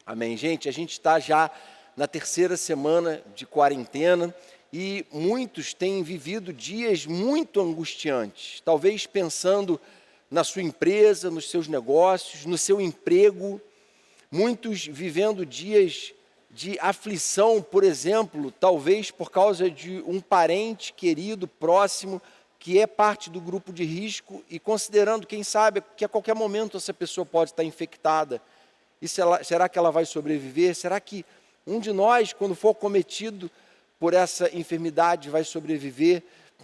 Amém, gente? A gente está já na terceira semana de quarentena e muitos têm vivido dias muito angustiantes, talvez pensando na sua empresa, nos seus negócios, no seu emprego, muitos vivendo dias de aflição, por exemplo, talvez por causa de um parente querido, próximo, que é parte do grupo de risco e considerando, quem sabe, que a qualquer momento essa pessoa pode estar infectada. E será que ela vai sobreviver? Será que um de nós, quando for cometido por essa enfermidade, vai sobreviver?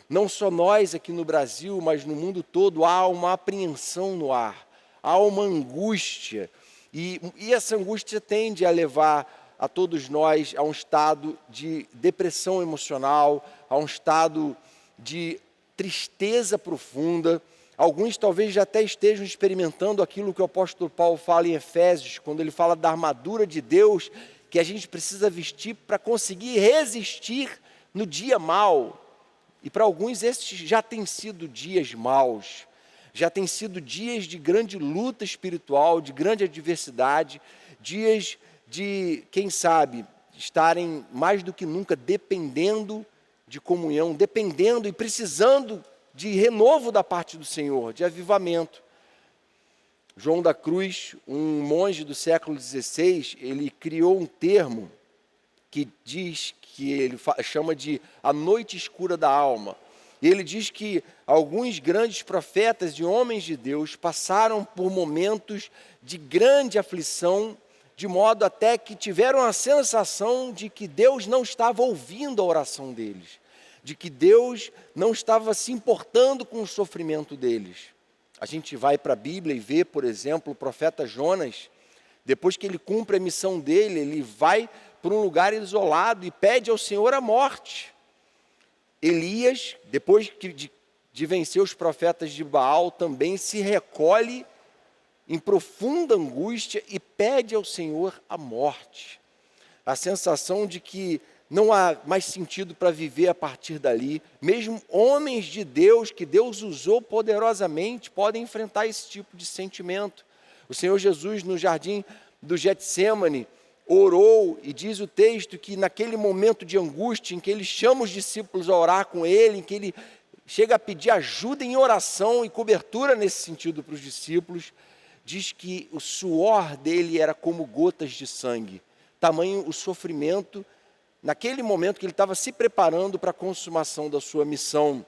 Não só nós aqui no Brasil, mas no mundo todo, há uma apreensão no ar, há uma angústia. E essa angústia tende a levar a todos nós a um estado de depressão emocional, a um estado de tristeza profunda. Alguns talvez já até estejam experimentando aquilo que o apóstolo Paulo fala em Efésios, quando ele fala da armadura de Deus, que a gente precisa vestir para conseguir resistir no dia mau. E para alguns esses já têm sido dias maus, já têm sido dias de grande luta espiritual, de grande adversidade, dias de, quem sabe, estarem mais do que nunca dependendo de comunhão, dependendo e precisando de renovo da parte do Senhor, de avivamento. João da Cruz, um monge do século XVI, ele criou um termo que diz que ele chama de a noite escura da alma. E ele diz que alguns grandes profetas e homens de Deus passaram por momentos de grande aflição, de modo até que tiveram a sensação de que Deus não estava ouvindo a oração deles, de que Deus não estava se importando com o sofrimento deles. A gente vai para a Bíblia e vê, por exemplo, o profeta Jonas, depois que ele cumpre a missão dele, ele vai para um lugar isolado e pede ao Senhor a morte. Elias, depois de vencer os profetas de Baal, também se recolhe em profunda angústia e pede ao Senhor a morte. A sensação de que não há mais sentido para viver a partir dali. Mesmo homens de Deus, que Deus usou poderosamente, podem enfrentar esse tipo de sentimento. O Senhor Jesus, no jardim do Getsêmani, orou, e diz o texto que naquele momento de angústia, em que ele chama os discípulos a orar com ele, em que ele chega a pedir ajuda em oração e cobertura nesse sentido para os discípulos, diz que o suor dele era como gotas de sangue. Tamanho o sofrimento naquele momento que ele estava se preparando para a consumação da sua missão.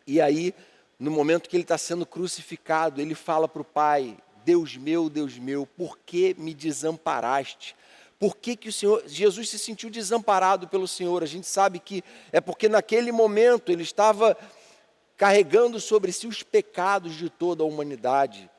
E aí, no momento que ele está sendo crucificado, ele fala para o Pai: Deus meu, por que me desamparaste? Por que o Senhor, Jesus se sentiu desamparado pelo Senhor? A gente sabe que é porque naquele momento ele estava carregando sobre si os pecados de toda a humanidade.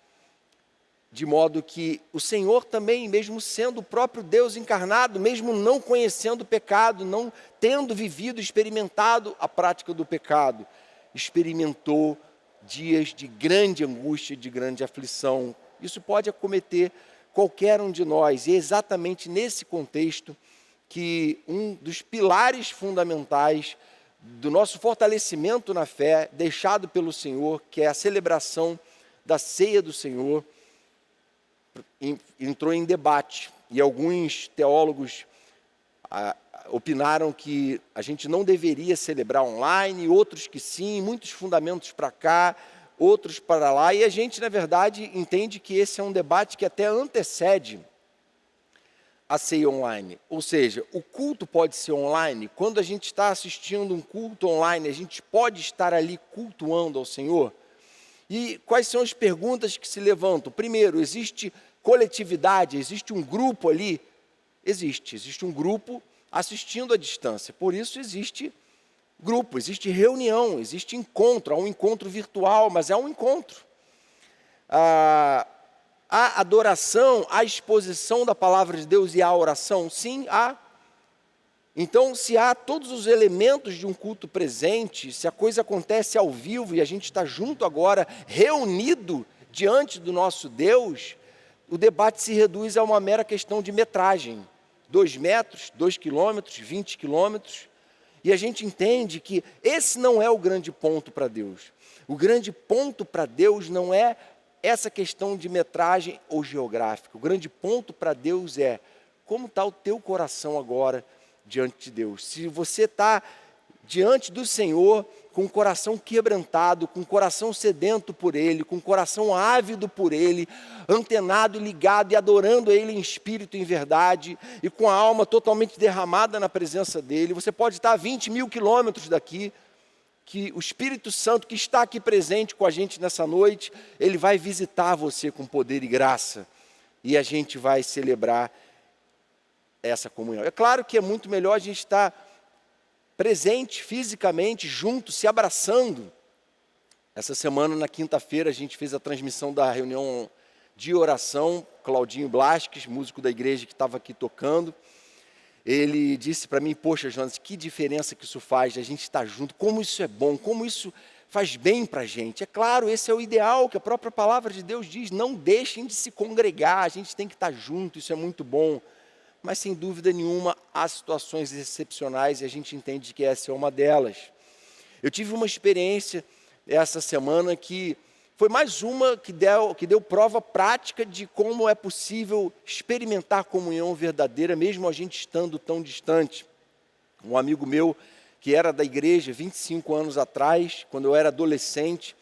De modo que o Senhor também, mesmo sendo o próprio Deus encarnado, mesmo não conhecendo o pecado, não tendo vivido, experimentado a prática do pecado, experimentou dias de grande angústia, de grande aflição. Isso pode acometer qualquer um de nós, e é exatamente nesse contexto que um dos pilares fundamentais do nosso fortalecimento na fé, deixado pelo Senhor, que é a celebração da ceia do Senhor, entrou em debate, e alguns teólogos opinaram que a gente não deveria celebrar online, outros que sim, muitos fundamentos para cá, outros para lá, e a gente, na verdade, entende que esse é um debate que até antecede a ceia online. Ou seja, o culto pode ser online. Quando a gente está assistindo um culto online, a gente pode estar ali cultuando ao Senhor. E quais são as perguntas que se levantam? Primeiro, existe coletividade, existe um grupo ali? Existe um grupo assistindo à distância, por isso existe grupo, existe reunião, existe encontro, há um encontro virtual, mas é um encontro. Há adoração, há exposição da palavra de Deus e há oração? Sim, há. Então, se há todos os elementos de um culto presente, se a coisa acontece ao vivo e a gente está junto agora, reunido diante do nosso Deus, o debate se reduz a uma mera questão de metragem. 2 metros, 2 quilômetros, 20 quilômetros. E a gente entende que esse não é o grande ponto para Deus. O grande ponto para Deus não é essa questão de metragem ou geográfica. O grande ponto para Deus é como está o teu coração agora diante de Deus. Se você está diante do Senhor com o coração quebrantado, com o coração sedento por Ele, com o coração ávido por Ele, antenado e ligado e adorando Ele em espírito e em verdade, e com a alma totalmente derramada na presença dEle, você pode estar a 20 mil quilômetros daqui, que o Espírito Santo que está aqui presente com a gente nessa noite, Ele vai visitar você com poder e graça, e a gente vai celebrar essa comunhão. É claro que é muito melhor a gente estar presente fisicamente, junto, se abraçando. Essa semana, na quinta-feira, a gente fez a transmissão da reunião de oração. Claudinho Blasques, músico da igreja que estava aqui tocando, ele disse para mim: poxa, Jonas, que diferença que isso faz, a gente estar junto, como isso é bom, como isso faz bem para a gente. É claro, esse é o ideal que a própria palavra de Deus diz, não deixem de se congregar, a gente tem que estar junto, isso é muito bom. Mas, sem dúvida nenhuma, há situações excepcionais e a gente entende que essa é uma delas. Eu tive uma experiência essa semana que foi mais uma que deu prova prática de como é possível experimentar comunhão verdadeira, mesmo a gente estando tão distante. Um amigo meu, que era da igreja 25 anos atrás, quando eu era adolescente,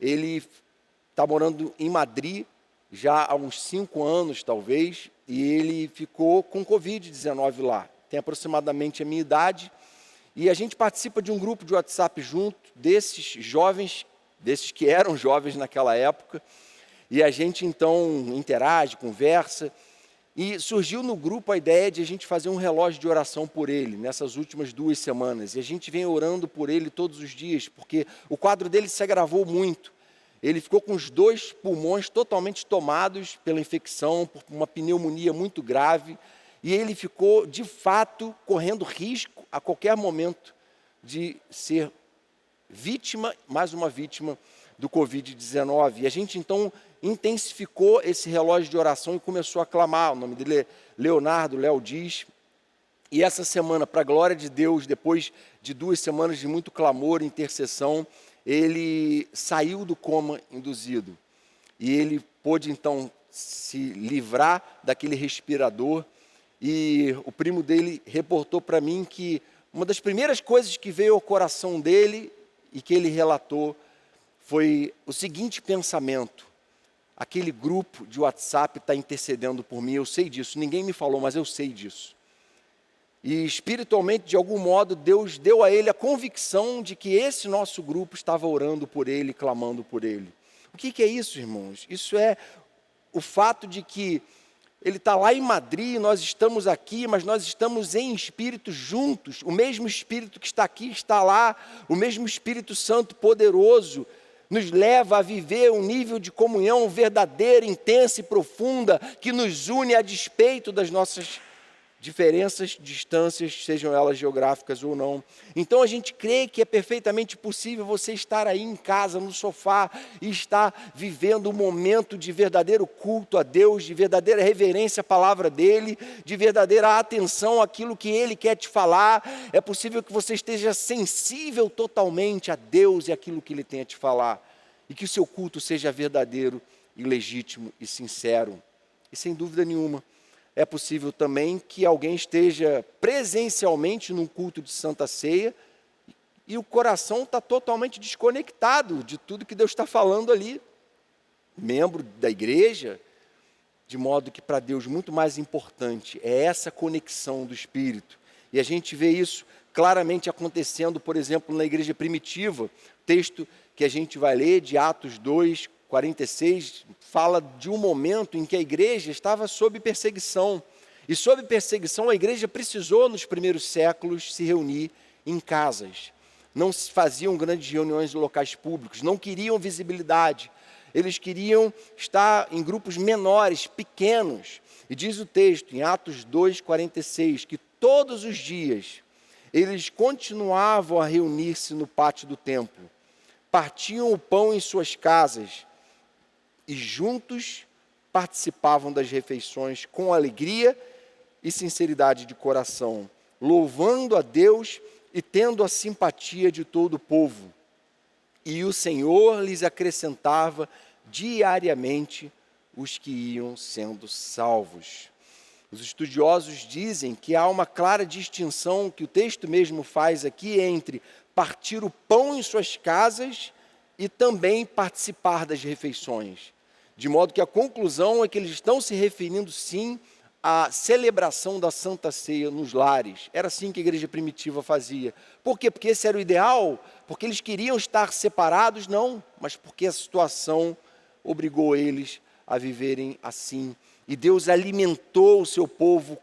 ele está morando em Madrid, já há uns 5 anos talvez, e ele ficou com Covid-19 lá. Tem aproximadamente a minha idade, e a gente participa de um grupo de WhatsApp junto, desses jovens, desses que eram jovens naquela época, e a gente então interage, conversa, e surgiu no grupo a ideia de a gente fazer um relógio de oração por ele, nessas últimas 2 semanas, e a gente vem orando por ele todos os dias, porque o quadro dele se agravou muito. Ele ficou com os 2 pulmões totalmente tomados pela infecção, por uma pneumonia muito grave, e ele ficou, de fato, correndo risco a qualquer momento de ser vítima, mais uma vítima do Covid-19. E a gente, então, intensificou esse relógio de oração e começou a clamar. O nome dele é Leonardo, Léo diz. E essa semana, para a glória de Deus, depois de 2 semanas de muito clamor e intercessão, ele saiu do coma induzido e ele pôde então se livrar daquele respirador, e o primo dele reportou para mim que uma das primeiras coisas que veio ao coração dele e que ele relatou foi o seguinte pensamento: aquele grupo de WhatsApp está intercedendo por mim, eu sei disso, ninguém me falou, mas eu sei disso. E espiritualmente, de algum modo, Deus deu a ele a convicção de que esse nosso grupo estava orando por ele, clamando por ele. O que é isso, irmãos? Isso é o fato de que ele está lá em Madrid, nós estamos aqui, mas nós estamos em espírito juntos. O mesmo Espírito que está aqui está lá, o mesmo Espírito Santo poderoso nos leva a viver um nível de comunhão verdadeira, intensa e profunda, que nos une a despeito das nossas diferenças, distâncias, sejam elas geográficas ou não. Então a gente crê que é perfeitamente possível você estar aí em casa, no sofá, e estar vivendo um momento de verdadeiro culto a Deus, de verdadeira reverência à palavra dEle, de verdadeira atenção àquilo que Ele quer te falar. É possível que você esteja sensível totalmente a Deus e àquilo que Ele tem a te falar, e que o seu culto seja verdadeiro e legítimo e sincero. E sem dúvida nenhuma, é possível também que alguém esteja presencialmente num culto de Santa Ceia e o coração está totalmente desconectado de tudo que Deus está falando ali. Membro da igreja, de modo que para Deus muito mais importante é essa conexão do Espírito. E a gente vê isso claramente acontecendo, por exemplo, na igreja primitiva. Texto que a gente vai ler de Atos 2, 46, fala de um momento em que a igreja estava sob perseguição. E sob perseguição a igreja precisou, nos primeiros séculos, se reunir em casas. Não se faziam grandes reuniões em locais públicos, não queriam visibilidade. Eles queriam estar em grupos menores, pequenos. E diz o texto, em Atos 2, 46, que todos os dias eles continuavam a reunir-se no pátio do templo, partiam o pão em suas casas, e juntos participavam das refeições com alegria e sinceridade de coração, louvando a Deus e tendo a simpatia de todo o povo. E o Senhor lhes acrescentava diariamente os que iam sendo salvos. Os estudiosos dizem que há uma clara distinção que o texto mesmo faz aqui entre partir o pão em suas casas e também participar das refeições. De modo que a conclusão é que eles estão se referindo sim à celebração da Santa Ceia nos lares. Era assim que a igreja primitiva fazia. Por quê? Porque esse era o ideal? Porque eles queriam estar separados? Não, mas porque a situação obrigou eles a viverem assim. E Deus alimentou o seu povo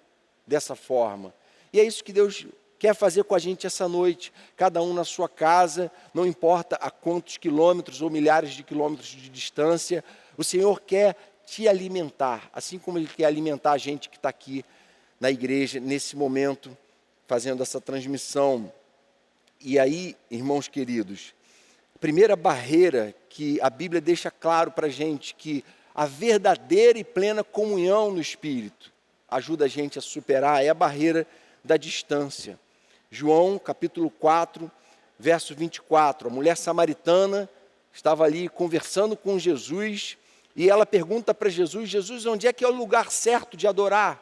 dessa forma. E é isso que Deus quer fazer com a gente essa noite. Cada um na sua casa, não importa a quantos quilômetros ou milhares de quilômetros de distância, o Senhor quer te alimentar, assim como Ele quer alimentar a gente que está aqui na igreja, nesse momento, fazendo essa transmissão. E aí, irmãos queridos, a primeira barreira que a Bíblia deixa claro para a gente que a verdadeira e plena comunhão no Espírito ajuda a gente a superar é a barreira da distância. João, capítulo 4, verso 24, a mulher samaritana estava ali conversando com Jesus e ela pergunta para Jesus: Jesus, onde é que é o lugar certo de adorar?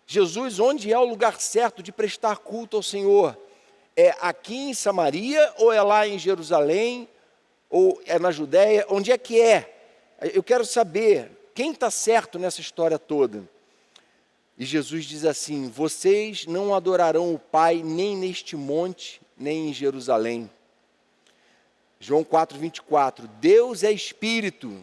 Jesus, onde é o lugar certo de prestar culto ao Senhor? É aqui em Samaria ou é lá em Jerusalém? Ou é na Judéia? Onde é que é? Eu quero saber quem está certo nessa história toda. E Jesus diz assim: vocês não adorarão o Pai nem neste monte, nem em Jerusalém. João 4:24, Deus é Espírito,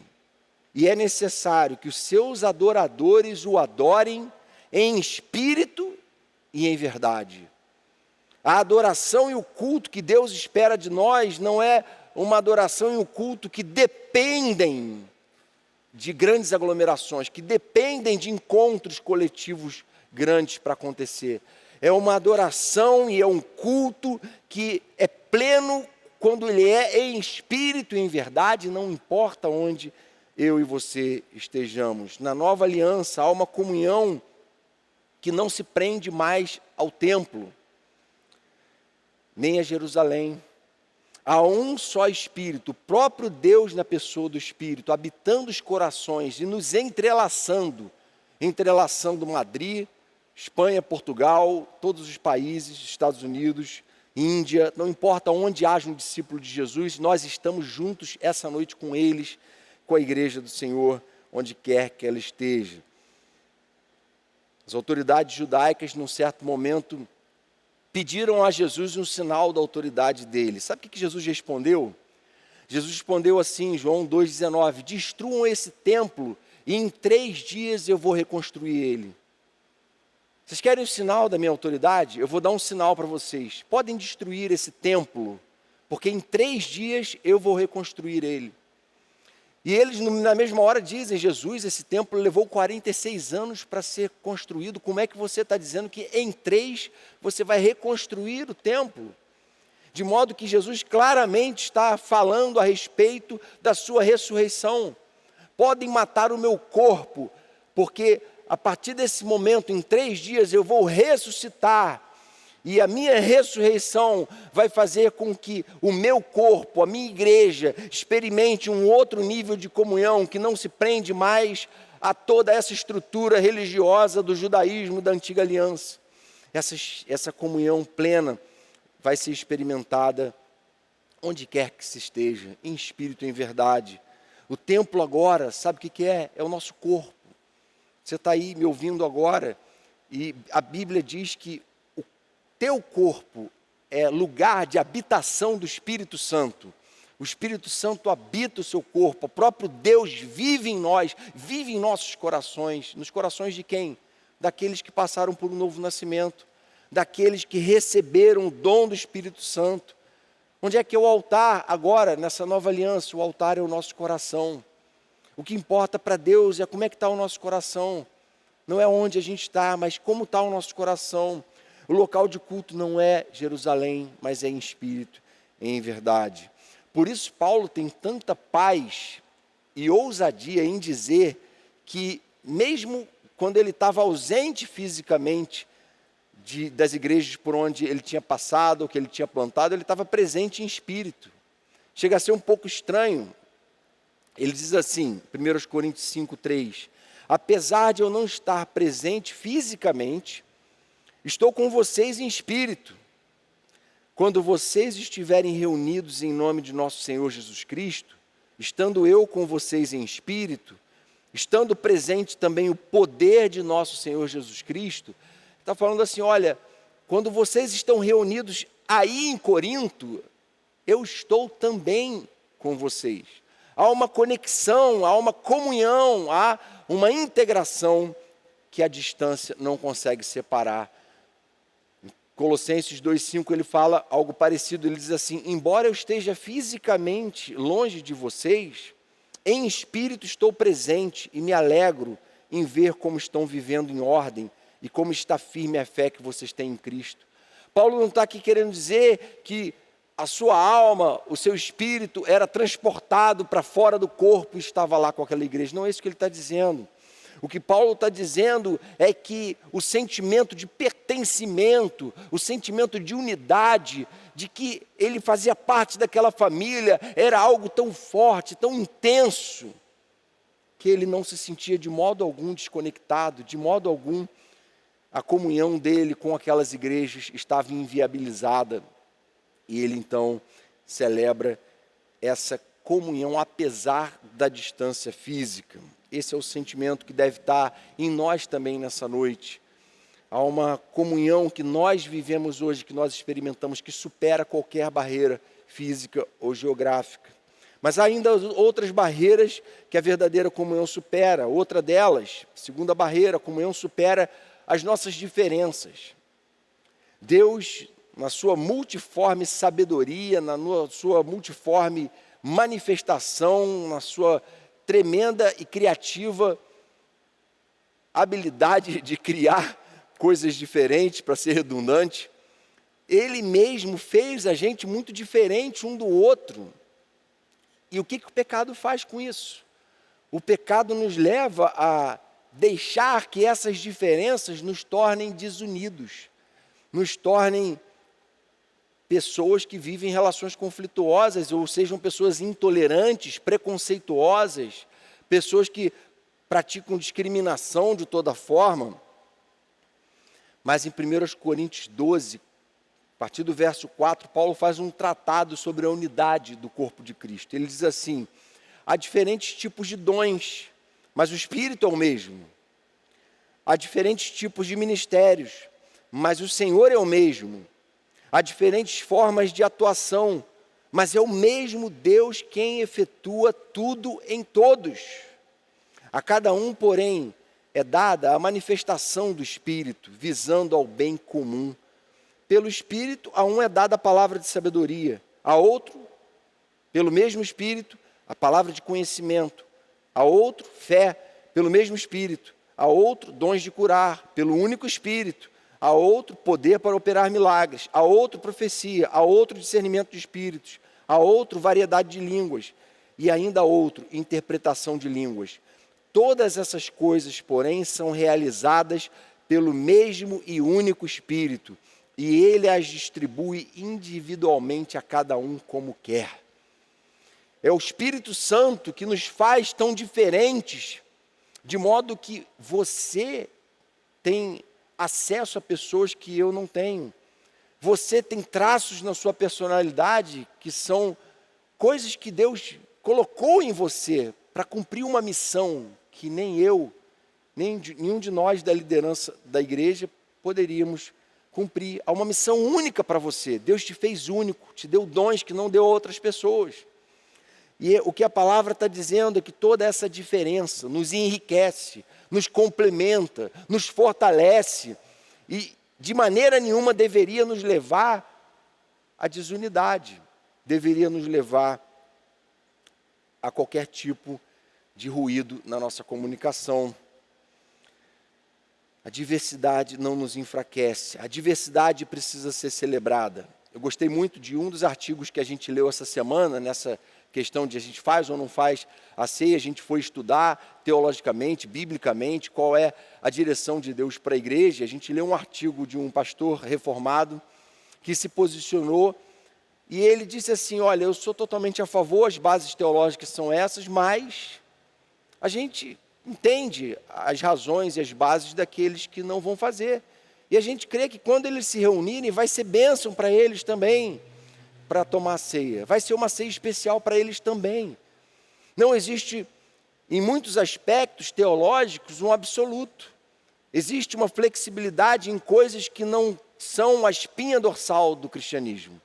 e é necessário que os seus adoradores o adorem em espírito e em verdade. A adoração e o culto que Deus espera de nós não é uma adoração e um culto que dependem de grandes aglomerações, que dependem de encontros coletivos grandes para acontecer. É uma adoração e é um culto que é pleno quando ele é em espírito e em verdade, não importa onde eu e você estejamos. Na nova aliança há uma comunhão que não se prende mais ao templo, nem a Jerusalém. Há um só Espírito, o próprio Deus na pessoa do Espírito, habitando os corações e nos entrelaçando Madrid, Espanha, Portugal, todos os países, Estados Unidos, Índia, não importa onde haja um discípulo de Jesus, nós estamos juntos essa noite com eles, com a igreja do Senhor, onde quer que ela esteja. As autoridades judaicas, num certo momento, pediram a Jesus um sinal da autoridade dele. Sabe o que Jesus respondeu? Jesus respondeu assim, João 2,19, destruam esse templo e em 3 dias eu vou reconstruir ele. Vocês querem o sinal da minha autoridade? Eu vou dar um sinal para vocês. Podem destruir esse templo, porque em 3 dias eu vou reconstruir ele. E eles, na mesma hora, dizem: Jesus, esse templo levou 46 anos para ser construído. Como é que você está dizendo que em 3 você vai reconstruir o templo? De modo que Jesus claramente está falando a respeito da sua ressurreição. Podem matar o meu corpo, porque a partir desse momento, em 3 dias, eu vou ressuscitar. E a minha ressurreição vai fazer com que o meu corpo, a minha igreja, experimente um outro nível de comunhão que não se prende mais a toda essa estrutura religiosa do judaísmo da antiga aliança. Essa comunhão plena vai ser experimentada onde quer que se esteja, em espírito e em verdade. O templo agora, sabe o que é? É o nosso corpo. Você está aí me ouvindo agora e a Bíblia diz que teu corpo é lugar de habitação do Espírito Santo. O Espírito Santo habita o seu corpo. O próprio Deus vive em nós, vive em nossos corações. Nos corações de quem? Daqueles que passaram por um novo nascimento. Daqueles que receberam o dom do Espírito Santo. Onde é que é o altar agora, nessa nova aliança? O altar é o nosso coração. O que importa para Deus é como é que está o nosso coração. Não é onde a gente está, mas como está o nosso coração. O local de culto não é Jerusalém, mas é em espírito, em verdade. Por isso Paulo tem tanta paz e ousadia em dizer que mesmo quando ele estava ausente fisicamente das igrejas por onde ele tinha passado, ou que ele tinha plantado, ele estava presente em espírito. Chega a ser um pouco estranho Ele diz assim, 1 Coríntios 5:3, apesar de eu não estar presente fisicamente, estou com vocês em espírito. Quando vocês estiverem reunidos em nome de nosso Senhor Jesus Cristo, estando eu com vocês em espírito, estando presente também o poder de nosso Senhor Jesus Cristo, está falando assim, olha, quando vocês estão reunidos aí em Corinto, eu estou também com vocês. Há uma conexão, há uma comunhão, há uma integração que a distância não consegue separar. Em Colossenses 2,5 ele fala algo parecido, ele diz assim, embora eu esteja fisicamente longe de vocês, em espírito estou presente e me alegro em ver como estão vivendo em ordem e como está firme a fé que vocês têm em Cristo. Paulo não está aqui querendo dizer que a sua alma, o seu espírito era transportado para fora do corpo e estava lá com aquela igreja. Não é isso que ele está dizendo. O que Paulo está dizendo é que o sentimento de pertencimento, o sentimento de unidade, de que ele fazia parte daquela família, era algo tão forte, tão intenso, que ele não se sentia de modo algum desconectado, de modo algum a comunhão dele com aquelas igrejas estava inviabilizada. E ele então celebra essa comunhão apesar da distância física. Esse é o sentimento que deve estar em nós também nessa noite. Há uma comunhão que nós vivemos hoje, que nós experimentamos, que supera qualquer barreira física ou geográfica. Mas há ainda outras barreiras que a verdadeira comunhão supera. Outra delas, segunda barreira, a comunhão supera as nossas diferenças. Deus, na sua multiforme sabedoria, na sua multiforme manifestação, na sua tremenda e criativa habilidade de criar coisas diferentes, para ser redundante, Ele mesmo fez a gente muito diferente um do outro. E o que o pecado faz com isso? O pecado nos leva a deixar que essas diferenças nos tornem desunidos, nos tornem pessoas que vivem relações conflituosas, ou sejam pessoas intolerantes, preconceituosas, pessoas que praticam discriminação de toda forma. Mas em 1 Coríntios 12, a partir do verso 4, Paulo faz um tratado sobre a unidade do corpo de Cristo. Ele diz assim, há diferentes tipos de dons, mas o Espírito é o mesmo. Há diferentes tipos de ministérios, mas o Senhor é o mesmo. Há diferentes formas de atuação, mas é o mesmo Deus quem efetua tudo em todos. A cada um, porém, é dada a manifestação do Espírito, visando ao bem comum. Pelo Espírito, a um é dada a palavra de sabedoria, a outro, pelo mesmo Espírito, a palavra de conhecimento, a outro, fé, pelo mesmo Espírito, a outro, dons de curar, pelo único Espírito, a outro, poder para operar milagres, a outro, profecia, a outro, discernimento de espíritos, a outro, variedade de línguas, e ainda a outro, interpretação de línguas. Todas essas coisas, porém, são realizadas pelo mesmo e único Espírito, e Ele as distribui individualmente a cada um como quer. É o Espírito Santo que nos faz tão diferentes, de modo que você tem acesso a pessoas que eu não tenho. Você tem traços na sua personalidade que são coisas que Deus colocou em você para cumprir uma missão que nem eu, nem nenhum de nós da liderança da igreja poderíamos cumprir. Há uma missão única para você. Deus te fez único, te deu dons que não deu a outras pessoas. E o que a palavra está dizendo é que toda essa diferença nos enriquece, nos complementa, nos fortalece e de maneira nenhuma deveria nos levar à desunidade, deveria nos levar a qualquer tipo de ruído na nossa comunicação. A diversidade não nos enfraquece, a diversidade precisa ser celebrada. Eu gostei muito de um dos artigos que a gente leu essa semana, nessa questão de a gente faz ou não faz a ceia, a gente foi estudar teologicamente, biblicamente, qual é a direção de Deus para a igreja. A gente leu um artigo de um pastor reformado que se posicionou E ele disse assim, olha, eu sou totalmente a favor, as bases teológicas são essas, mas a gente entende as razões e as bases daqueles que não vão fazer. E a gente crê que quando eles se reunirem, vai ser bênção para eles também, para tomar a ceia. Vai ser uma ceia especial para eles também. Não existe, em muitos aspectos teológicos, um absoluto. Existe uma flexibilidade em coisas que não são a espinha dorsal do cristianismo.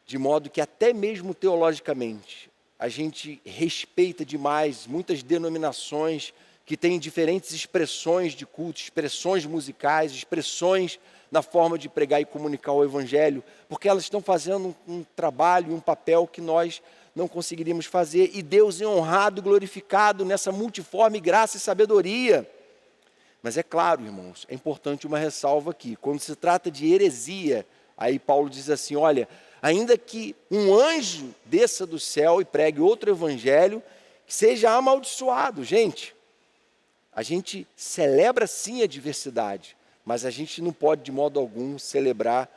De modo que até mesmo teologicamente, a gente respeita demais muitas denominações que têm diferentes expressões de culto, expressões musicais, expressões na forma de pregar e comunicar o Evangelho, porque elas estão fazendo um trabalho, um papel que nós não conseguiríamos fazer, e Deus é honrado e glorificado nessa multiforme graça e sabedoria. Mas é claro, irmãos, é importante uma ressalva aqui, quando se trata de heresia, aí Paulo diz assim, olha, ainda que um anjo desça do céu e pregue outro evangelho, que seja amaldiçoado. Gente, a gente celebra sim a diversidade, mas a gente não pode de modo algum celebrar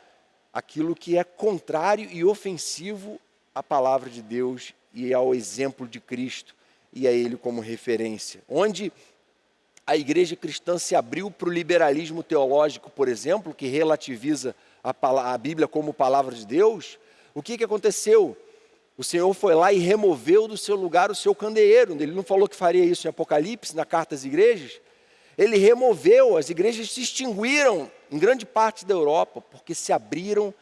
aquilo que é contrário e ofensivo à palavra de Deus e ao exemplo de Cristo e a Ele como referência. Onde a igreja cristã se abriu para o liberalismo teológico, por exemplo, que relativiza a Bíblia como palavra de Deus, o que aconteceu? O Senhor foi lá e removeu do seu lugar o seu candeeiro. Ele não falou que faria isso em Apocalipse, na carta às igrejas? Ele removeu, as igrejas se extinguiram em grande parte da Europa, porque se abriram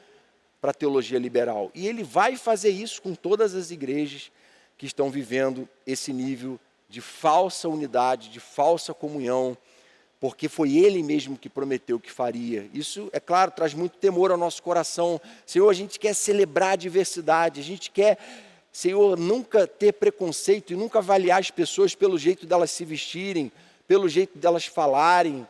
para a teologia liberal. E ele vai fazer isso com todas as igrejas que estão vivendo esse nível de falsa unidade, de falsa comunhão, porque foi Ele mesmo que prometeu que faria. Isso, é claro, traz muito temor ao nosso coração. Senhor, a gente quer celebrar a diversidade, a gente quer, Senhor, nunca ter preconceito e nunca avaliar as pessoas pelo jeito delas se vestirem, pelo jeito delas falarem,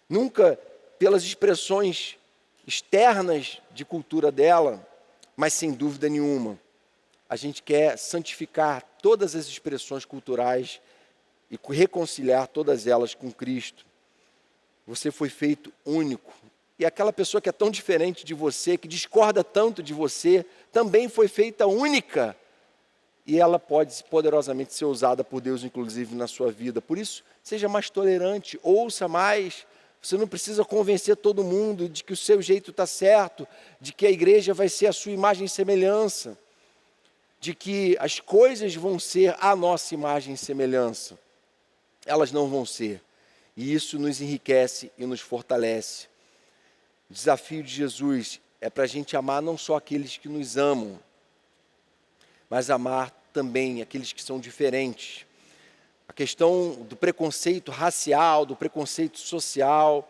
nunca pelas expressões externas de cultura dela, mas sem dúvida nenhuma, a gente quer santificar todas as expressões culturais e reconciliar todas elas com Cristo. Você foi feito único. E aquela pessoa que é tão diferente de você, que discorda tanto de você, também foi feita única. E ela pode poderosamente ser usada por Deus, inclusive, na sua vida. Por isso, seja mais tolerante, ouça mais. Você não precisa convencer todo mundo de que o seu jeito está certo, de que a igreja vai ser a sua imagem e semelhança, de que as coisas vão ser a nossa imagem e semelhança. Elas não vão ser. E isso nos enriquece e nos fortalece. O desafio de Jesus é para a gente amar não só aqueles que nos amam, mas amar também aqueles que são diferentes. A questão do preconceito racial, do preconceito social,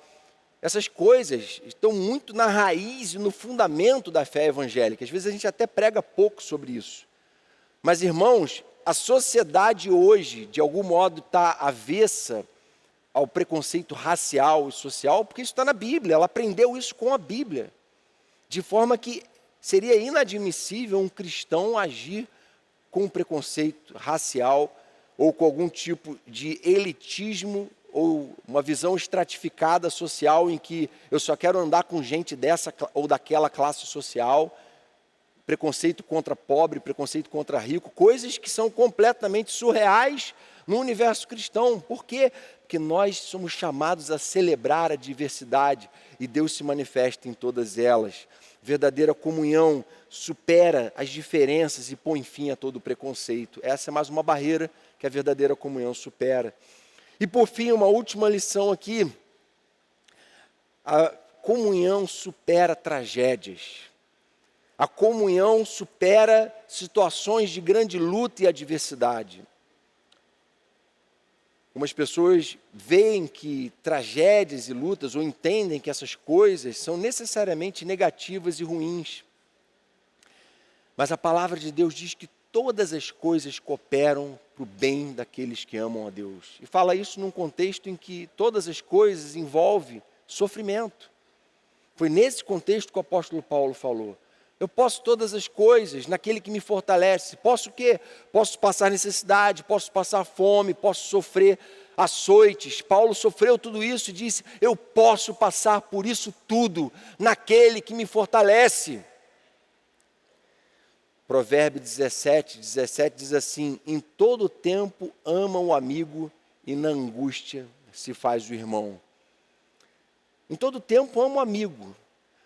essas coisas estão muito na raiz e no fundamento da fé evangélica. Às vezes a gente até prega pouco sobre isso. Mas, irmãos, a sociedade hoje, de algum modo, está avessa ao preconceito racial e social, porque isso está na Bíblia, ela aprendeu isso com a Bíblia. De forma que seria inadmissível um cristão agir com preconceito racial ou com algum tipo de elitismo ou uma visão estratificada social em que eu só quero andar com gente dessa ou daquela classe social, preconceito contra pobre, preconceito contra rico, coisas que são completamente surreais no universo cristão. Por quê? Porque nós somos chamados a celebrar a diversidade e Deus se manifesta em todas elas. Verdadeira comunhão supera as diferenças e põe fim a todo preconceito. Essa é mais uma barreira que a verdadeira comunhão supera. E por fim, uma última lição aqui. A comunhão supera tragédias. A comunhão supera situações de grande luta e adversidade. Algumas pessoas veem que tragédias e lutas, ou entendem que essas coisas são necessariamente negativas e ruins. Mas a palavra de Deus diz que todas as coisas cooperam para o bem daqueles que amam a Deus. E fala isso num contexto em que todas as coisas envolvem sofrimento. Foi nesse contexto que o apóstolo Paulo falou. Eu posso todas as coisas naquele que me fortalece. Posso o quê? Posso passar necessidade, posso passar fome, posso sofrer açoites. Paulo sofreu tudo isso e disse, eu posso passar por isso tudo naquele que me fortalece. Provérbios 17 diz assim: em todo tempo ama o amigo e na angústia se faz o irmão. Em todo tempo ama o amigo,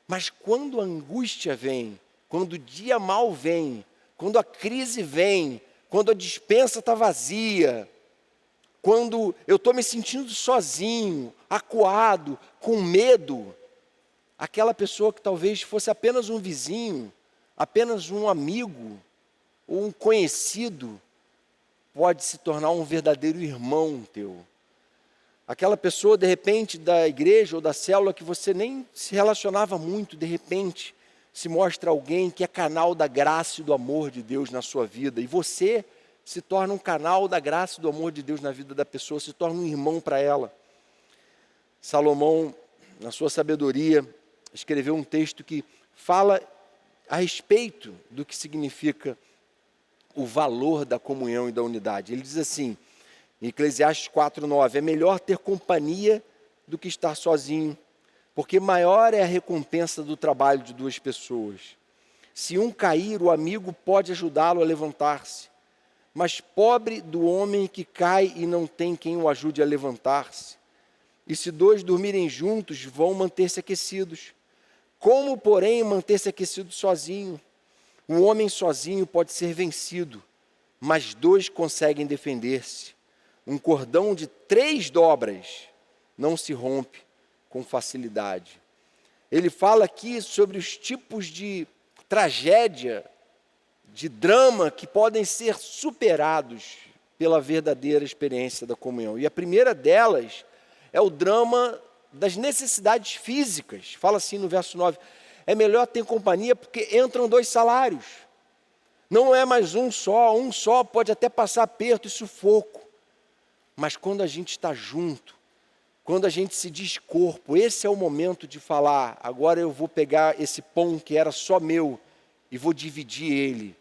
mas quando a angústia vem, quando o dia mal vem, quando a crise vem, quando a despensa está vazia, quando eu estou me sentindo sozinho, acuado, com medo, aquela pessoa que talvez fosse apenas um vizinho, apenas um amigo ou um conhecido, pode se tornar um verdadeiro irmão teu. Aquela pessoa, de repente, da igreja ou da célula que você nem se relacionava muito, de repente, se mostra alguém que é canal da graça e do amor de Deus na sua vida. E você se torna um canal da graça e do amor de Deus na vida da pessoa, se torna um irmão para ela. Salomão, na sua sabedoria, escreveu um texto que fala a respeito do que significa o valor da comunhão e da unidade. Ele diz assim, em Eclesiastes 4:9, é melhor ter companhia do que estar sozinho, porque maior é a recompensa do trabalho de duas pessoas. Se um cair, o amigo pode ajudá-lo a levantar-se, mas pobre do homem que cai e não tem quem o ajude a levantar-se. E se dois dormirem juntos, vão manter-se aquecidos. Como, porém, manter-se aquecido sozinho? Um homem sozinho pode ser vencido, mas dois conseguem defender-se. Um cordão de 3 dobras não se rompe com facilidade. Ele fala aqui sobre os tipos de tragédia, de drama que podem ser superados pela verdadeira experiência da comunhão. E a primeira delas é o drama das necessidades físicas. Fala assim no verso 9, é melhor ter companhia porque entram 2 salários. Não é mais um só pode até passar aperto e sufoco. Mas quando a gente está junto, quando a gente se diz corpo, esse é o momento de falar, agora eu vou pegar esse pão que era só meu e vou dividir ele,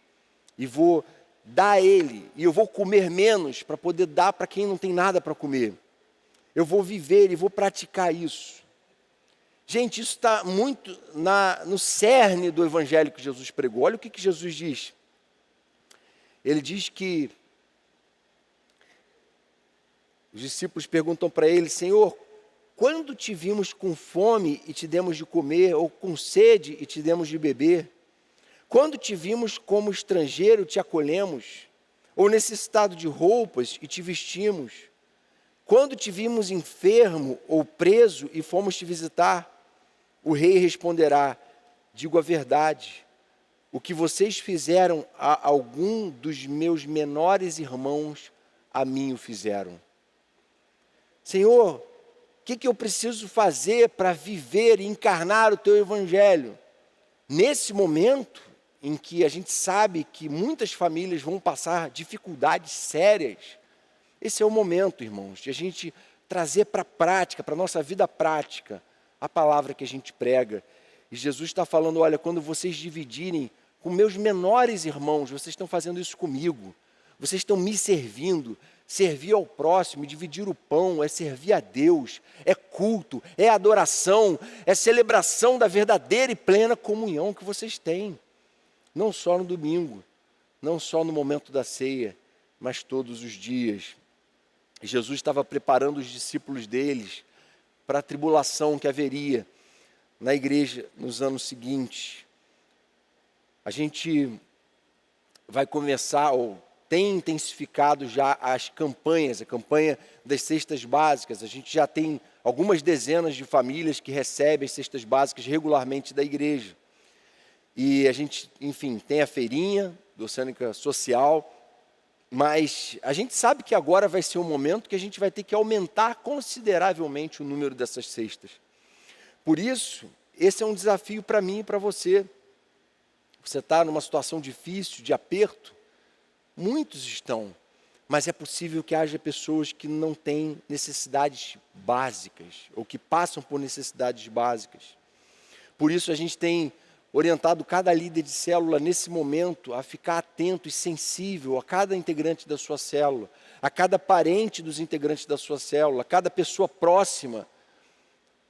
e vou dar ele, e eu vou comer menos para poder dar para quem não tem nada para comer. Eu vou viver e vou praticar isso. Gente, isso está muito no cerne do evangelho que Jesus pregou. Olha o que Jesus diz. Ele diz que os discípulos perguntam para ele, Senhor, quando te vimos com fome e te demos de comer, ou com sede e te demos de beber? Quando te vimos como estrangeiro, te acolhemos, ou necessitado de roupas e te vestimos? Quando te vimos enfermo ou preso e fomos te visitar? O rei responderá, digo a verdade, o que vocês fizeram a algum dos meus menores irmãos, a mim o fizeram. Senhor, o que eu preciso fazer para viver e encarnar o teu evangelho? Nesse momento em que a gente sabe que muitas famílias vão passar dificuldades sérias, esse é o momento, irmãos, de a gente trazer para a prática, para a nossa vida prática, a palavra que a gente prega. E Jesus está falando, olha, quando vocês dividirem com meus menores irmãos, vocês estão fazendo isso comigo, vocês estão me servindo. Servir ao próximo, dividir o pão, é servir a Deus, é culto, é adoração, é celebração da verdadeira e plena comunhão que vocês têm. Não só no domingo, não só no momento da ceia, mas todos os dias. Jesus estava preparando os discípulos deles para a tribulação que haveria na igreja nos anos seguintes. A gente vai começar, ou tem intensificado já as campanhas, a campanha das cestas básicas. A gente já tem algumas dezenas de famílias que recebem as cestas básicas regularmente da igreja. E a gente, enfim, tem a feirinha do Oceânica Social, mas a gente sabe que agora vai ser um momento que a gente vai ter que aumentar consideravelmente o número dessas cestas. Por isso, esse é um desafio para mim e para você. Você está numa situação difícil, de aperto? Muitos estão, mas é possível que haja pessoas que não têm necessidades básicas, ou que passam por necessidades básicas. Por isso a gente tem orientado cada líder de célula nesse momento a ficar atento e sensível a cada integrante da sua célula, a cada parente dos integrantes da sua célula, a cada pessoa próxima,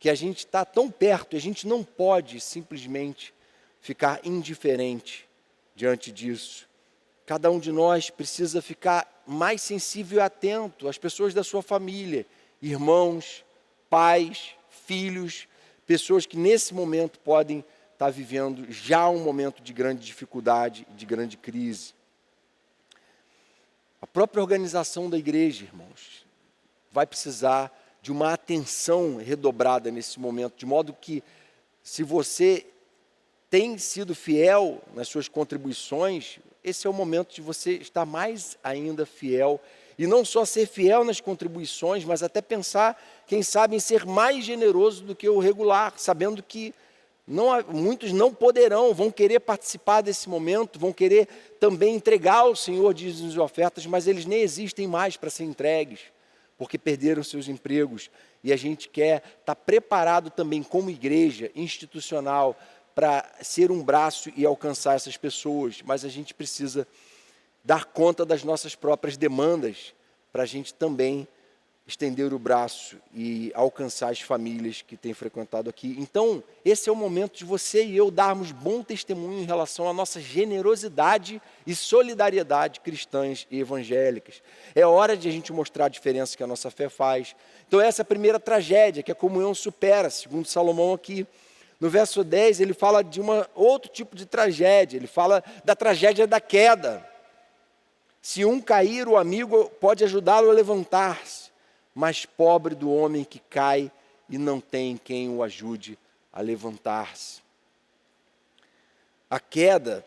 que a gente está tão perto, e a gente não pode simplesmente ficar indiferente diante disso. Cada um de nós precisa ficar mais sensível e atento às pessoas da sua família, irmãos, pais, filhos, pessoas que nesse momento podem estar vivendo já um momento de grande dificuldade, de grande crise. A própria organização da igreja, irmãos, vai precisar de uma atenção redobrada nesse momento, de modo que, se você tem sido fiel nas suas contribuições, esse é o momento de você estar mais ainda fiel, e não só ser fiel nas contribuições, mas até pensar, quem sabe, em ser mais generoso do que o regular, sabendo que muitos não poderão, vão querer participar desse momento, vão querer também entregar ao Senhor dízimos e ofertas, mas eles nem existem mais para ser entregues, porque perderam seus empregos. E a gente quer estar preparado também como igreja institucional para ser um braço e alcançar essas pessoas, mas a gente precisa dar conta das nossas próprias demandas para a gente também estender o braço e alcançar as famílias que têm frequentado aqui. Então, esse é o momento de você e eu darmos bom testemunho em relação à nossa generosidade e solidariedade cristãs e evangélicas. É hora de a gente mostrar a diferença que a nossa fé faz. Então, essa é a primeira tragédia que a comunhão supera, segundo Salomão aqui. No verso 10, ele fala de outro tipo de tragédia, ele fala da tragédia da queda. Se um cair, o amigo pode ajudá-lo a levantar-se, mas pobre do homem que cai e não tem quem o ajude a levantar-se. A queda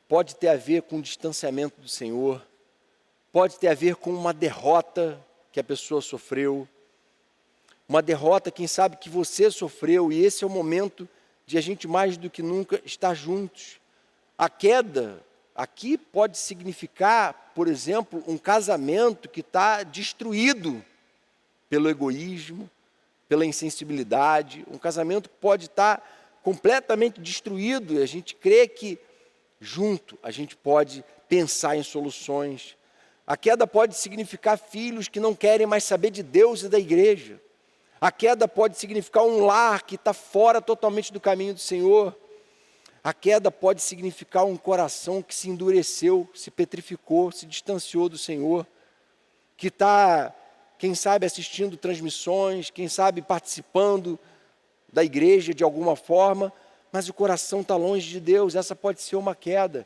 pode ter a ver com o distanciamento do Senhor, pode ter a ver com uma derrota que a pessoa sofreu, uma derrota, quem sabe, que você sofreu, e esse é o momento de a gente mais do que nunca estar juntos. A queda aqui pode significar, por exemplo, um casamento que está destruído pelo egoísmo, pela insensibilidade. Um casamento que pode estar completamente destruído, e a gente crê que junto a gente pode pensar em soluções. A queda pode significar filhos que não querem mais saber de Deus e da igreja. A queda pode significar um lar que está fora totalmente do caminho do Senhor. A queda pode significar um coração que se endureceu, se petrificou, se distanciou do Senhor, que está, quem sabe, assistindo transmissões, quem sabe participando da igreja de alguma forma, mas o coração está longe de Deus. Essa pode ser uma queda.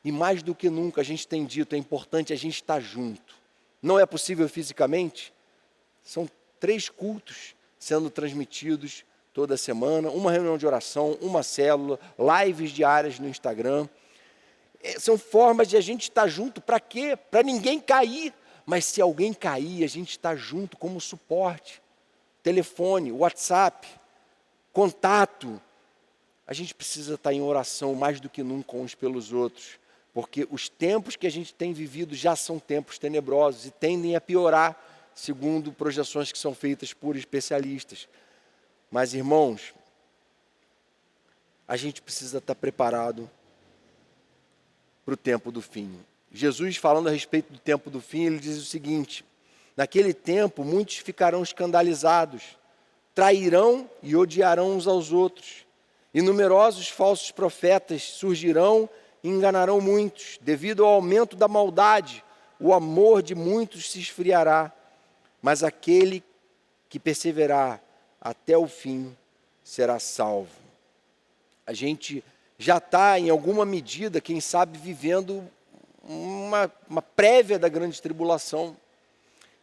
E mais do que nunca a gente tem dito, é importante a gente estar junto. Não é possível fisicamente? São 3 cultos sendo transmitidos toda semana, uma reunião de oração, uma célula, lives diárias no Instagram. São formas de a gente estar junto. Para quê? Para ninguém cair. Mas se alguém cair, a gente está junto como suporte. Telefone, WhatsApp, contato. A gente precisa estar em oração mais do que nunca uns pelos outros, porque os tempos que a gente tem vivido já são tempos tenebrosos e tendem a piorar, segundo projeções que são feitas por especialistas. Mas, irmãos, a gente precisa estar preparado para o tempo do fim. Jesus, falando a respeito do tempo do fim, ele diz o seguinte: naquele tempo muitos ficarão escandalizados, trairão e odiarão uns aos outros, e numerosos falsos profetas surgirão e enganarão muitos. Devido ao aumento da maldade, o amor de muitos se esfriará, mas aquele que perseverar até o fim será salvo. A gente já está, em alguma medida, quem sabe, vivendo uma prévia da grande tribulação.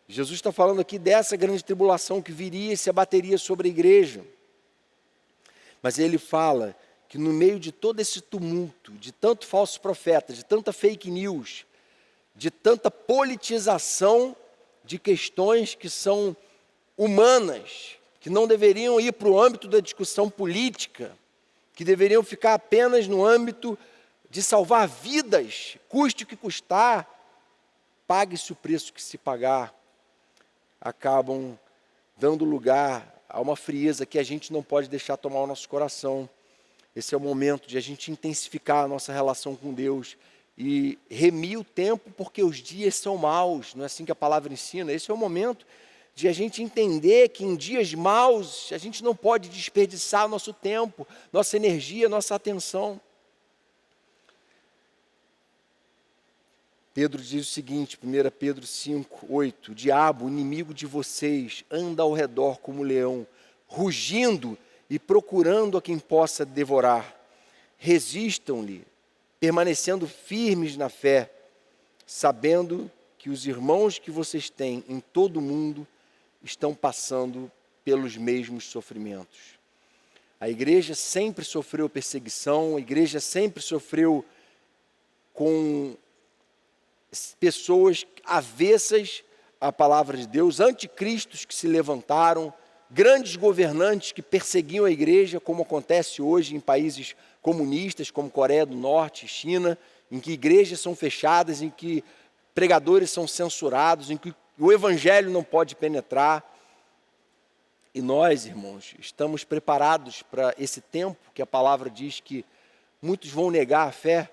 Jesus está falando aqui dessa grande tribulação que viria e se abateria sobre a igreja. Mas ele fala que no meio de todo esse tumulto, de tanto falso profeta, de tanta fake news, de tanta politização de questões que são humanas, que não deveriam ir para o âmbito da discussão política, que deveriam ficar apenas no âmbito de salvar vidas, custe o que custar, pague-se o preço que se pagar, acabam dando lugar a uma frieza que a gente não pode deixar tomar o nosso coração. Esse é o momento de a gente intensificar a nossa relação com Deus e remir o tempo, porque os dias são maus, não é assim que a palavra ensina? Esse é o momento de a gente entender que em dias maus a gente não pode desperdiçar nosso tempo, nossa energia, nossa atenção. Pedro diz o seguinte, 1 Pedro 5:8, o diabo, inimigo de vocês, anda ao redor como leão, rugindo e procurando a quem possa devorar. Resistam-lhe, permanecendo firmes na fé, sabendo que os irmãos que vocês têm em todo o mundo estão passando pelos mesmos sofrimentos. A igreja sempre sofreu perseguição, a igreja sempre sofreu com pessoas avessas à palavra de Deus, anticristos que se levantaram, grandes governantes que perseguiam a igreja, como acontece hoje em países comunistas, como Coreia do Norte, China, em que igrejas são fechadas, em que pregadores são censurados, em que o evangelho não pode penetrar. E nós, irmãos, estamos preparados para esse tempo que a palavra diz que muitos vão negar a fé.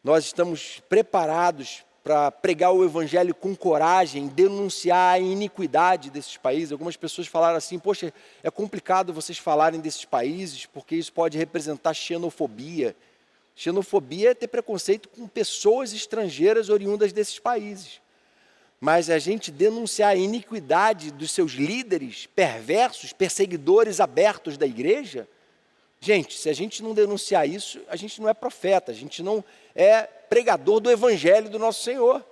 Nós estamos preparados para pregar o evangelho com coragem, denunciar a iniquidade desses países. Algumas pessoas falaram assim, poxa, é complicado vocês falarem desses países, porque isso pode representar xenofobia. Xenofobia é ter preconceito com pessoas estrangeiras oriundas desses países. Mas a gente denunciar a iniquidade dos seus líderes perversos, perseguidores abertos da igreja, gente, se a gente não denunciar isso, a gente não é profeta, a gente não é pregador do evangelho do nosso Senhor.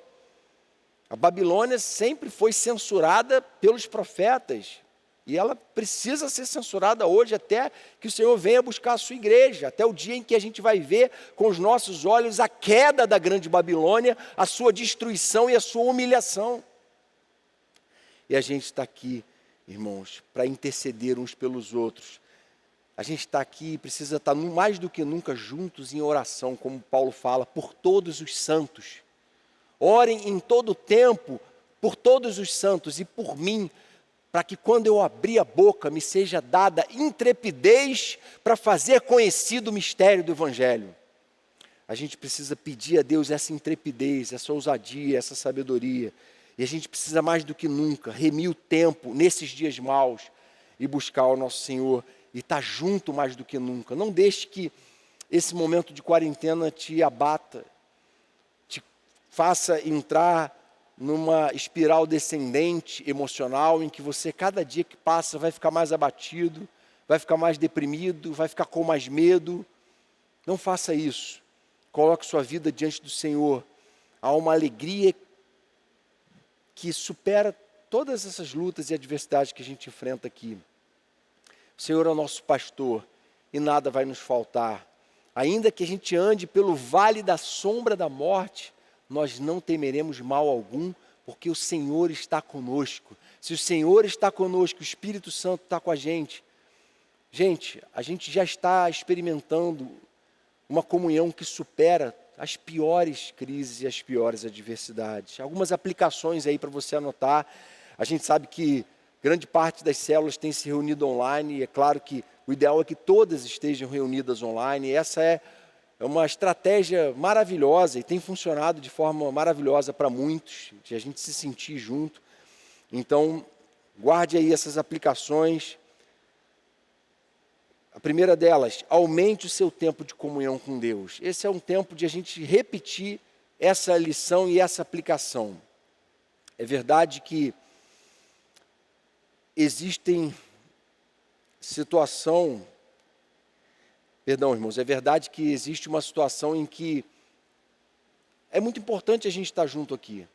A Babilônia sempre foi censurada pelos profetas, e ela precisa ser censurada hoje até que o Senhor venha buscar a sua igreja, até o dia em que a gente vai ver com os nossos olhos a queda da grande Babilônia, a sua destruição e a sua humilhação. E a gente está aqui, irmãos, para interceder uns pelos outros. A gente está aqui e precisa estar mais do que nunca juntos em oração, como Paulo fala, por todos os santos. Orem em todo o tempo por todos os santos e por mim, para que quando eu abrir a boca me seja dada intrepidez para fazer conhecido o mistério do Evangelho. A gente precisa pedir a Deus essa intrepidez, essa ousadia, essa sabedoria. E a gente precisa mais do que nunca remir o tempo nesses dias maus e buscar o nosso Senhor e estar junto mais do que nunca. Não deixe que esse momento de quarentena te abata, te faça entrar numa espiral descendente emocional, em que você, cada dia que passa, vai ficar mais abatido, vai ficar mais deprimido, vai ficar com mais medo. Não faça isso. Coloque sua vida diante do Senhor. Há uma alegria que supera todas essas lutas e adversidades que a gente enfrenta aqui. O Senhor é o nosso pastor e nada vai nos faltar. Ainda que a gente ande pelo vale da sombra da morte, nós não temeremos mal algum, porque o Senhor está conosco. Se o Senhor está conosco, o Espírito Santo está com a gente. Gente, a gente já está experimentando uma comunhão que supera as piores crises e as piores adversidades. Algumas aplicações aí para você anotar. A gente sabe que grande parte das células tem se reunido online, e é claro que o ideal é que todas estejam reunidas online. E essa é uma estratégia maravilhosa e tem funcionado de forma maravilhosa para muitos, de a gente se sentir junto. Então, guarde aí essas aplicações. A primeira delas, aumente o seu tempo de comunhão com Deus. Esse é um tempo de a gente repetir essa lição e essa aplicação. É verdade que existem irmãos, é verdade que existe uma situação em que é muito importante a gente estar junto aqui.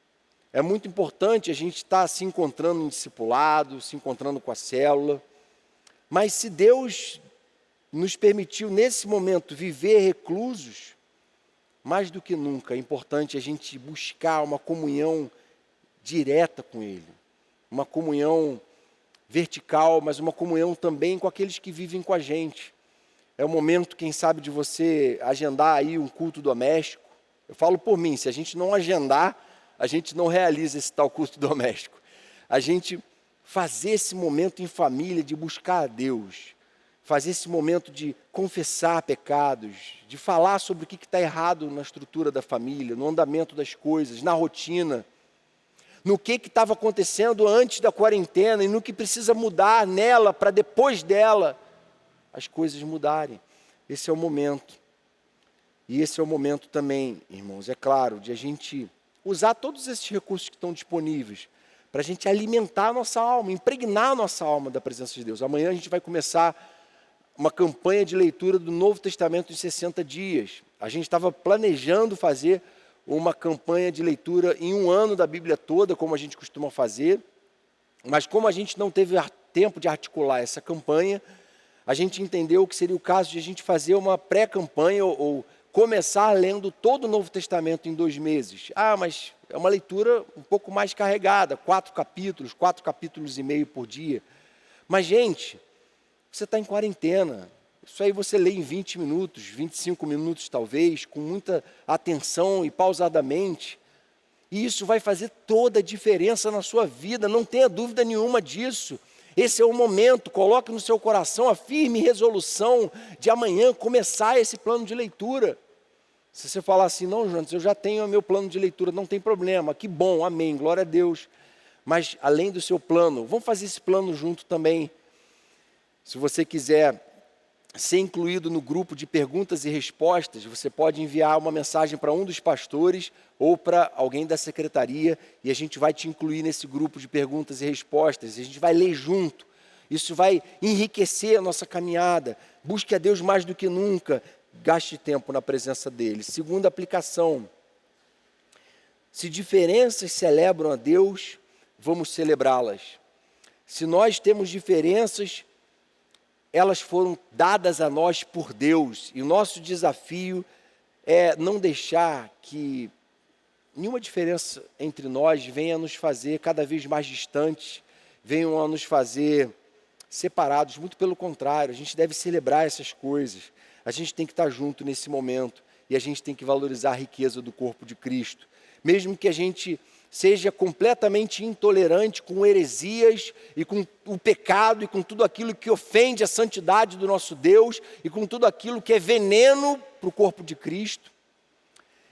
É muito importante a gente estar se encontrando em discipulado, se encontrando com a célula. Mas se Deus nos permitiu, nesse momento, viver reclusos, mais do que nunca é importante a gente buscar uma comunhão direta com Ele. Uma comunhão vertical, mas uma comunhão também com aqueles que vivem com a gente. É o momento, quem sabe, de você agendar aí um culto doméstico. Eu falo por mim, se a gente não agendar, a gente não realiza esse tal culto doméstico. A gente fazer esse momento em família de buscar a Deus, fazer esse momento de confessar pecados, de falar sobre o que está errado na estrutura da família, no andamento das coisas, na rotina, no que estava acontecendo antes da quarentena e no que precisa mudar nela para depois dela as coisas mudarem. Esse é o momento. E esse é o momento também, irmãos, é claro, de a gente usar todos esses recursos que estão disponíveis para a gente alimentar a nossa alma, impregnar a nossa alma da presença de Deus. Amanhã a gente vai começar uma campanha de leitura do Novo Testamento em 60 dias. A gente estava planejando fazer uma campanha de leitura em um ano da Bíblia toda, como a gente costuma fazer, mas como a gente não teve tempo de articular essa campanha, a gente entendeu que seria o caso de a gente fazer uma pré-campanha ou começar lendo todo o Novo Testamento em 2 meses. Mas é uma leitura um pouco mais carregada, 4 capítulos e meio por dia. Mas, gente, você está em quarentena. Isso aí você lê em 20 minutos, 25 minutos talvez, com muita atenção e pausadamente. E isso vai fazer toda a diferença na sua vida, não tenha dúvida nenhuma disso. Esse é o momento, coloque no seu coração a firme resolução de amanhã começar esse plano de leitura. Se você falar assim, não, Jonas, eu já tenho o meu plano de leitura, não tem problema, que bom, amém, glória a Deus. Mas além do seu plano, vamos fazer esse plano junto também. Se você quiser ser incluído no grupo de perguntas e respostas, você pode enviar uma mensagem para um dos pastores ou para alguém da secretaria e a gente vai te incluir nesse grupo de perguntas e respostas. A gente vai ler junto. Isso vai enriquecer a nossa caminhada. Busque a Deus mais do que nunca. Gaste tempo na presença dEle. Segunda aplicação. Se diferenças celebram a Deus, vamos celebrá-las. Se nós temos diferenças, elas foram dadas a nós por Deus. E o nosso desafio é não deixar que nenhuma diferença entre nós venha a nos fazer cada vez mais distantes, venham a nos fazer separados. Muito pelo contrário, a gente deve celebrar essas coisas. A gente tem que estar junto nesse momento e a gente tem que valorizar a riqueza do corpo de Cristo. Mesmo que a gente seja completamente intolerante com heresias e com o pecado e com tudo aquilo que ofende a santidade do nosso Deus e com tudo aquilo que é veneno para o corpo de Cristo.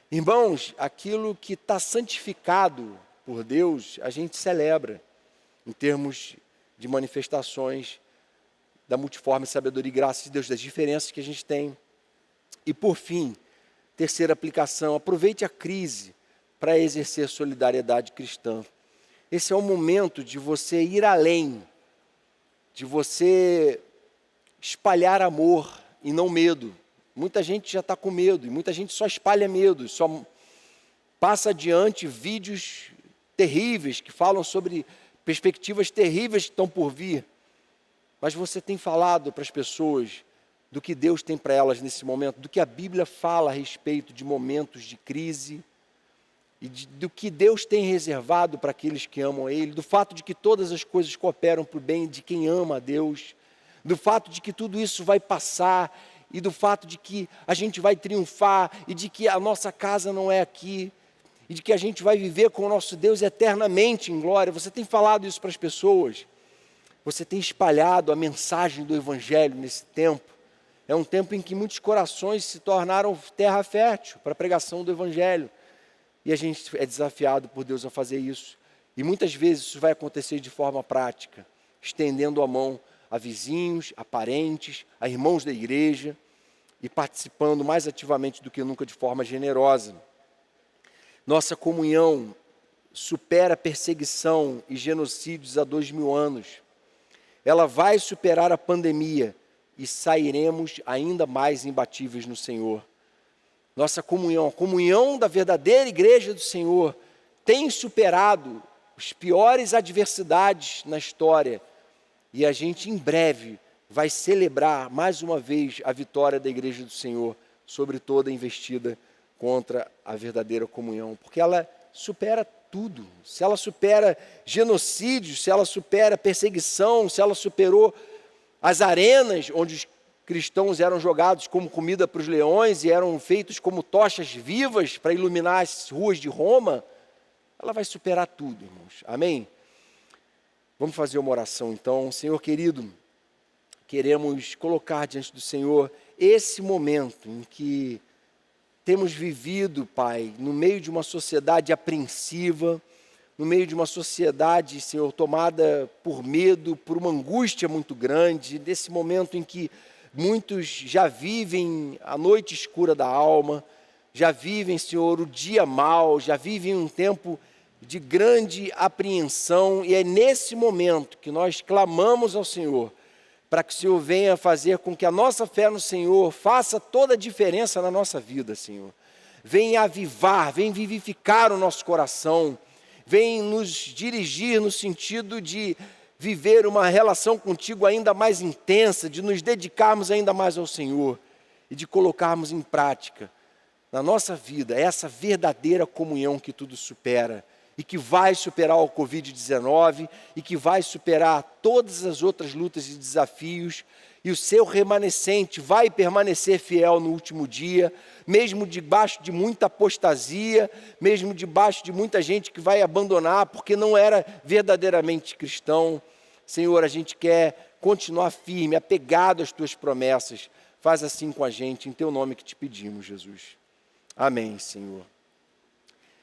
Irmãos, aquilo que está santificado por Deus, a gente celebra em termos de manifestações da multiforme sabedoria e graça de Deus, das diferenças que a gente tem. E por fim, terceira aplicação, aproveite a crise para exercer solidariedade cristã. Esse é o momento de você ir além, de você espalhar amor e não medo. Muita gente já está com medo, e muita gente só espalha medo, só passa adiante vídeos terríveis que falam sobre perspectivas terríveis que estão por vir. Mas você tem falado para as pessoas do que Deus tem para elas nesse momento, do que a Bíblia fala a respeito de momentos de crise, e do que Deus tem reservado para aqueles que amam a Ele, do fato de que todas as coisas cooperam para o bem de quem ama a Deus, do fato de que tudo isso vai passar, e do fato de que a gente vai triunfar, e de que a nossa casa não é aqui, e de que a gente vai viver com o nosso Deus eternamente em glória. Você tem falado isso para as pessoas, você tem espalhado a mensagem do Evangelho nesse tempo. É um tempo em que muitos corações se tornaram terra fértil para a pregação do Evangelho. E a gente é desafiado por Deus a fazer isso. E muitas vezes isso vai acontecer de forma prática, estendendo a mão a vizinhos, a parentes, a irmãos da igreja e participando mais ativamente do que nunca de forma generosa. Nossa comunhão supera perseguição e genocídios há 2000 anos. Ela vai superar a pandemia e sairemos ainda mais imbatíveis no Senhor. Nossa comunhão, a comunhão da verdadeira igreja do Senhor, tem superado as piores adversidades na história. E a gente, em breve, vai celebrar mais uma vez a vitória da igreja do Senhor sobre toda a investida contra a verdadeira comunhão. Porque ela supera tudo. Se ela supera genocídio, se ela supera perseguição, se ela superou as arenas onde os cristãos eram jogados como comida para os leões e eram feitos como tochas vivas para iluminar as ruas de Roma, ela vai superar tudo, irmãos. Amém? Vamos fazer uma oração então. Senhor querido, queremos colocar diante do Senhor esse momento em que temos vivido, Pai, no meio de uma sociedade apreensiva, no meio de uma sociedade, Senhor, tomada por medo, por uma angústia muito grande, desse momento em que muitos já vivem a noite escura da alma, já vivem, Senhor, o dia mau, já vivem um tempo de grande apreensão, e é nesse momento que nós clamamos ao Senhor, para que o Senhor venha fazer com que a nossa fé no Senhor faça toda a diferença na nossa vida, Senhor. Venha avivar, venha vivificar o nosso coração, venha nos dirigir no sentido de viver uma relação contigo ainda mais intensa, de nos dedicarmos ainda mais ao Senhor e de colocarmos em prática na nossa vida essa verdadeira comunhão que tudo supera e que vai superar o Covid-19 e que vai superar todas as outras lutas e desafios, e o seu remanescente vai permanecer fiel no último dia, mesmo debaixo de muita apostasia, mesmo debaixo de muita gente que vai abandonar porque não era verdadeiramente cristão. Senhor, a gente quer continuar firme, apegado às tuas promessas. Faz assim com a gente, em teu nome que te pedimos, Jesus. Amém, Senhor.